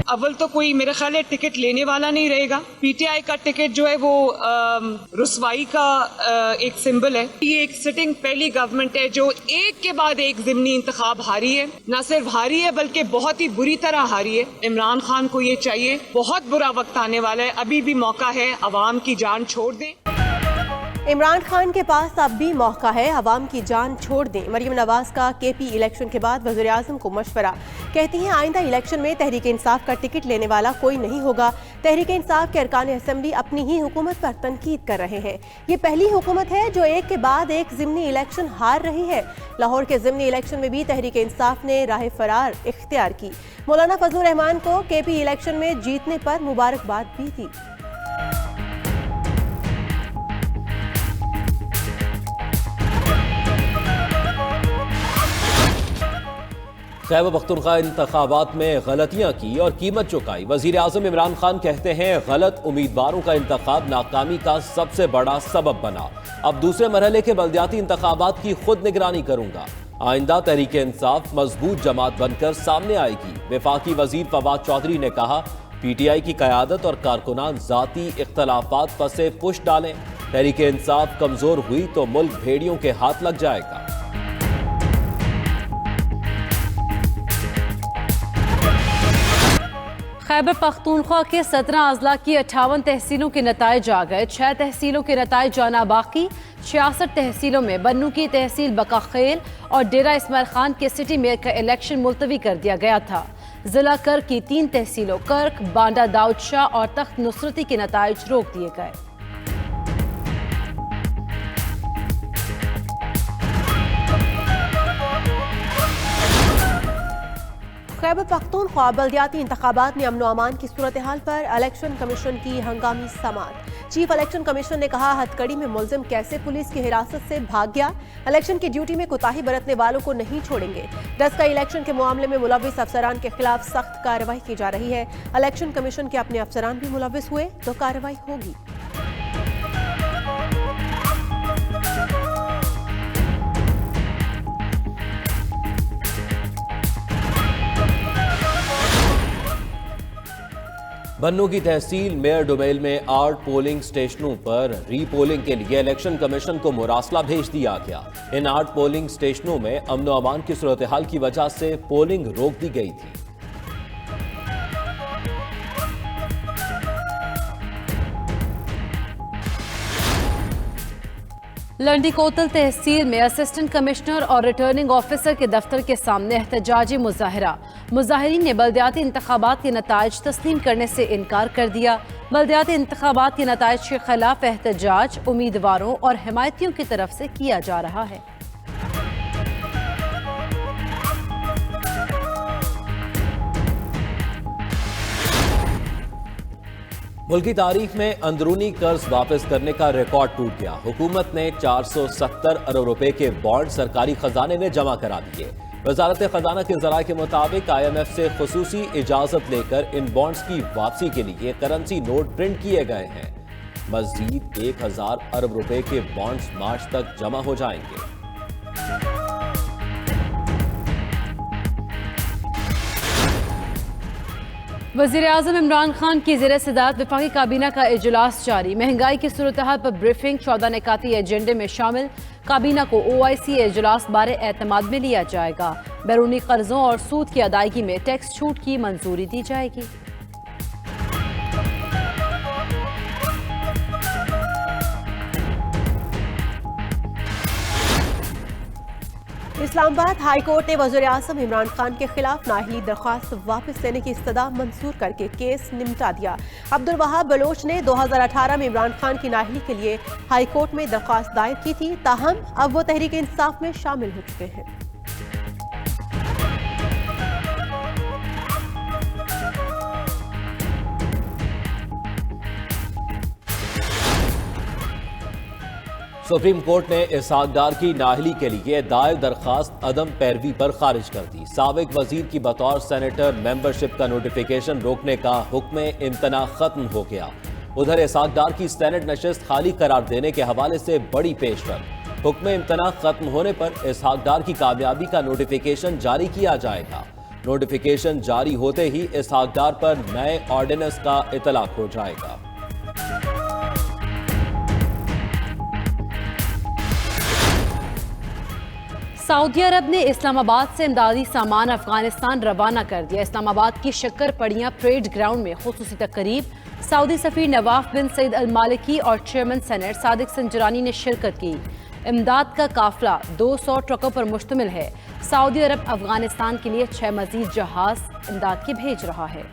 अव्वल तो कोई मेरे ख्याल है टिकट लेने वाला नहीं रहेगा। पीटीआई का टिकट जो है वो रुसवाई का एक सिंबल है। ये एक सिटिंग पहली गवर्नमेंट है जो एक के बाद एक ज़िमनी इंतखाब हारी है, न सिर्फ हारी है बल्कि बहुत ही बुरी तरह हारी है। इमरान खान को ये चाहिए, बहुत बुरा वक्त आने वाला है, अभी भी मौका है, अवाम की जान छोड़ दें। इमरान खान के पास अब भी मौका है, अवाम की जान छोड़ दें। मरीम नवाज का केपी इलेक्शन के बाद वज़ीर आज़म को मशवरा। कहती हैं आइंदा इलेक्शन में तहरीक इंसाफ का टिकट लेने वाला कोई नहीं होगा। तहरीक इंसाफ के अरकान असेंबली अपनी ही हुकूमत पर तनकीद कर रहे हैं। ये पहली हुकूमत है जो एक के बाद एक ज़िमनी इलेक्शन हार रही है। लाहौर के ज़िमनी इलेक्शन में भी तहरीक इंसाफ ने राह फरार इख्तियार की। मौलाना फजलुर रहमान को केपी इलेक्शन में जीतने पर मुबारकबाद भी दी। खैबर पख्तूनख्वा इंतखाबात में गलतियां की और कीमत चुकाई। वजीर आजम इमरान खान कहते हैं गलत उम्मीदवारों का इंतखाब नाकामी का सबसे बड़ा सबब बना। अब दूसरे मरहले के बल्दियाती इंतखाबात की खुद निगरानी करूंगा। आइंदा तहरीक इंसाफ मजबूत जमात बनकर सामने आएगी। वफाकी वजीर फवाद चौधरी ने कहा पीटीआई की क़यादत और कारकुनान जाती इख्तलाफात पर से पुश डालें। तहरीक इंसाफ कमजोर हुई तो मुल्क भेड़ियों के हाथ लग जाएगा। खैबर पख्तूनख्वा के 17 अजला की 58 तहसीलों के नताइज आ गए। 6 तहसीलों के नताइज जाना बाकी। 66 तहसीलों में बन्नू की तहसील बकाखेल और डेरा इस्माइल खान के सिटी मेयर का इलेक्शन मुलतवी कर दिया गया था। जिला कर्क की 3 तहसीलों कर्क, बांडा दाऊद शाह और तख्त नुसरती के नताइज रोक दिए गए। खैबर पख्तूनख्वा बल्दियाती इंतखाबात में अमन व अमान की सूरत हाल पर इलेक्शन कमीशन की हंगामी समाअत। चीफ इलेक्शन कमीशन ने कहा हथकड़ी में मुलजिम कैसे पुलिस की हिरासत से भाग गया। इलेक्शन की ड्यूटी में कोताही बरतने वालों को नहीं छोड़ेंगे। डस्का इलेक्शन के मामले में मुलविस अफसरान के खिलाफ सख्त कार्रवाई की जा रही है। इलेक्शन कमीशन के अपने अफसरान भी मुलविस हुए तो कार्रवाई होगी। बन्नू की तहसील मेयर डोमेल में 8 पोलिंग स्टेशनों पर री पोलिंग के लिए इलेक्शन कमीशन को मुरासला भेज दिया गया। इन 8 पोलिंग स्टेशनों में अमन व अमान की सूरत हाल की वजह से पोलिंग रोक दी गई थी। लंडी कोतल तहसील में असिस्टेंट कमिश्नर और रिटर्निंग ऑफिसर के दफ्तर के सामने एहतजाजी मुजाहरा। मुजाहिरीन ने बल्दियाती इंतखाबात के नताइज तस्लीम करने से इनकार कर दिया। बल्दियाती इंतखाबात के नताइज के खिलाफ एहतजाज उम्मीदवारों और हिमायतियों की तरफ से किया जा रहा है। मुल्की तारीख में अंदरूनी कर्ज वापस करने का रिकॉर्ड टूट गया। हुकूमत ने 470 अरब रुपए के बॉन्ड सरकारी खजाने में जमा करा दिए। वजारत खजाना के जराये के मुताबिक IMF से खुसूसी इजाजत लेकर इन बॉन्ड्स की वापसी के लिए करेंसी नोट प्रिंट किए गए हैं। मजीद 1000 अरब रुपए के बॉन्ड्स मार्च तक जमा हो जाएंगे। वज़ीर आज़म इमरान खान की ज़ेर सदारत वफाकी काबीना का इजलास जारी। महंगाई की सूरत हाल पर ब्रीफिंग 14 निकाती एजेंडे में शामिल। काबीना को OIC इजलास बारे एतमाद में लिया जाएगा। बैरूनी कर्जों और सूद की अदायगी में टैक्स छूट की मंजूरी दी जाएगी। इस्लामाबाद हाई कोर्ट ने वज़ीर आज़म इमरान खान के खिलाफ नाअहली दरख्वास्त वापस लेने की इस्तदा मंजूर करके केस निपटा दिया। अब्दुल वहाब बलोच ने 2018 में इमरान खान की नाअहली के लिए हाई कोर्ट में दरख्वास्त दायर की थी, ताहम अब वो तहरीक इंसाफ में शामिल हो चुके हैं। सुप्रीम कोर्ट ने इसहाक डार की नाअहली के लिए दायर दरखास्त अदम पैरवी पर खारिज कर दी। साबिक वजीर की बतौर सेनेटर मेंबरशिप का नोटिफिकेशन रोकने का हुक्म इम्तना खत्म हो गया। उधर इसहाक डार की सेनेट नशिस्त खाली करार देने के हवाले से बड़ी पेशरफ। हुक्म इम्तना खत्म होने पर इसहाक डार की कामयाबी का नोटिफिकेशन जारी किया जाएगा। नोटिफिकेशन जारी होते ही इस हकदार पर नए ऑर्डिनेंस का इतलाक हो जाएगा। सऊदी अरब ने इस्लामाबाद से इमदादी सामान अफगानिस्तान रवाना कर दिया। इस्लामाबाद की शक्कर पड़ियां परेड ग्राउंड में खुसूसी तकरीब, सऊदी सफीर नवाफ बिन सईद अल मालिकी और चेयरमैन सेनेट सादिक संजरानी ने शिरकत की। इमदाद का काफिला 200 ट्रकों पर मुश्तमिल है। सऊदी अरब अफगानिस्तान के लिए 6 मजीद जहाज इमदाद के भेज रहा है।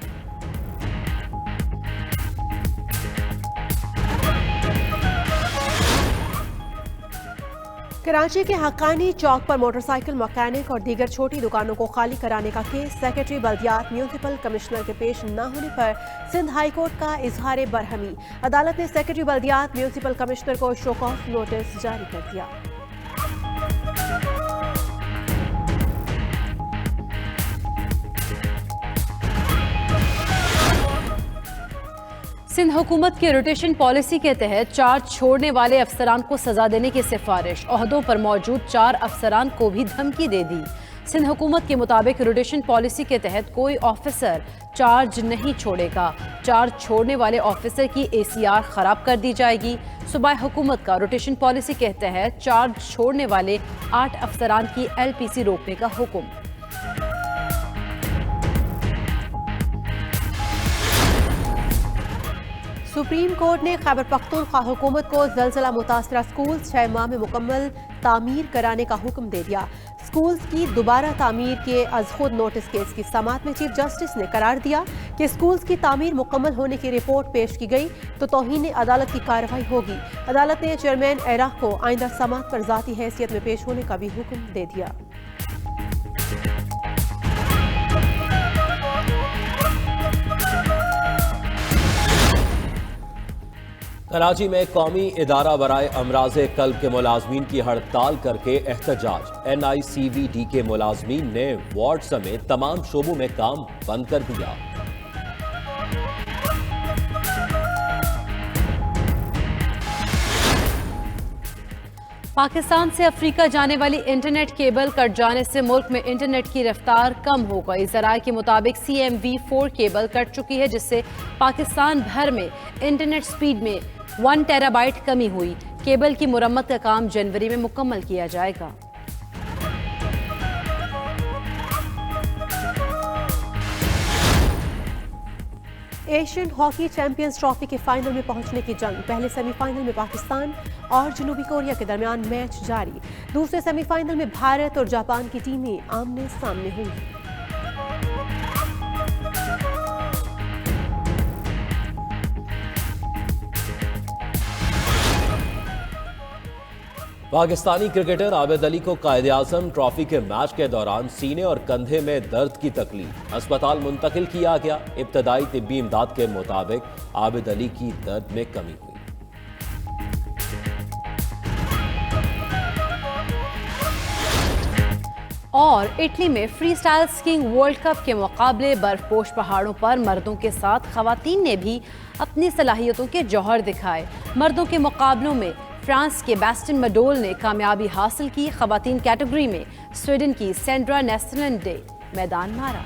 कराची के हक्कानी चौक पर मोटरसाइकिल मैकेनिक और दीगर छोटी दुकानों को खाली कराने का केस सेक्रेटरी बल्दियात म्यूनिसिपल कमिश्नर के पेश न होने पर सिंध हाई कोर्ट का इजहार बरहमी। अदालत ने सेक्रेटरी बल्दियात म्यूनिसिपल कमिश्नर को शो कॉज नोटिस जारी कर दिया। सिंध हुकूमत की रोटेशन पॉलिसी के तहत चार्ज छोड़ने वाले अफसरान को सजा देने की सिफारिश, ओहदों पर मौजूद 4 अफसरान को भी धमकी दे दी। सिंध हुकूमत के मुताबिक रोटेशन पॉलिसी के तहत कोई ऑफिसर चार्ज नहीं छोड़ेगा। चार्ज छोड़ने वाले ऑफिसर की ACR खराब कर दी जाएगी। सूबाई हुकूमत का रोटेशन पॉलिसी के तहत चार्ज छोड़ने वाले 8 अफसरान की LPC रोकने का हुक्म। सुप्रीम कोर्ट ने खैबर पख्तूनख्वा हुकूमत को ज़लज़ला मुतासरा स्कूल 6 माह में मुकम्मल तामीर कराने का हुक्म दे दिया। स्कूल्स की दोबारा तामीर के अज खुद नोटिस केस की समाअत में चीफ जस्टिस ने करार दिया कि स्कूल्स की तामीर मुकम्मल होने की रिपोर्ट पेश की गई तो तौहीन अदालत की कार्रवाई होगी। अदालत ने चेयरमैन एराक को आइंदा समाअत पर ज़ाती हैसियत में पेश होने का भी हुक्म दे दिया। कराची में कौमी इदारा बराए अमराज़े कल्ब के मुलाजमीन की हड़ताल करके एहतजाज। NICVD के मुलाजमीन ने वार्ड समेत तमाम शोबों में काम बंद कर दिया। पाकिस्तान से अफ्रीका जाने वाली इंटरनेट केबल कट जाने से मुल्क में इंटरनेट की रफ्तार कम हो गई। ज़राए के मुताबिक CMV4 केबल कट चुकी है, जिससे पाकिस्तान भर में इंटरनेट स्पीड में 1 टेराबाइट कमी हुई। केबल की मुरम्मत का काम जनवरी में मुकम्मल किया जाएगा। एशियन हॉकी चैंपियंस ट्रॉफी के फाइनल में पहुंचने की जंग। पहले सेमीफाइनल में पाकिस्तान और जनूबी कोरिया के दरमियान मैच जारी। दूसरे सेमीफाइनल में भारत और जापान की टीमें आमने सामने होंगी। पाकिस्तानी क्रिकेटर आबिद अली को कायदे आज़म ट्रॉफी के मैच के दौरान सीने और कंधे में दर्द की तकलीफ, अस्पताल मुंतकिल किया गया। इब्तदाई तिब्बी इमदाद के मुताबिक आबिद अली की दर्द में कमी हुई। और इटली में free style skiing world cup के मुकाबले बर्फपोश पहाड़ों पर मर्दों के साथ खवातीन ने भी अपनी सलाहियतों के जौहर दिखाए। मर्दों के मुकाबलों में फ्रांस के बैस्टिन मडोल ने कामयाबी हासिल की। खवातीन कैटेगरी में स्वीडन की सेंड्रा नेस्टलैंड ने मैदान मारा।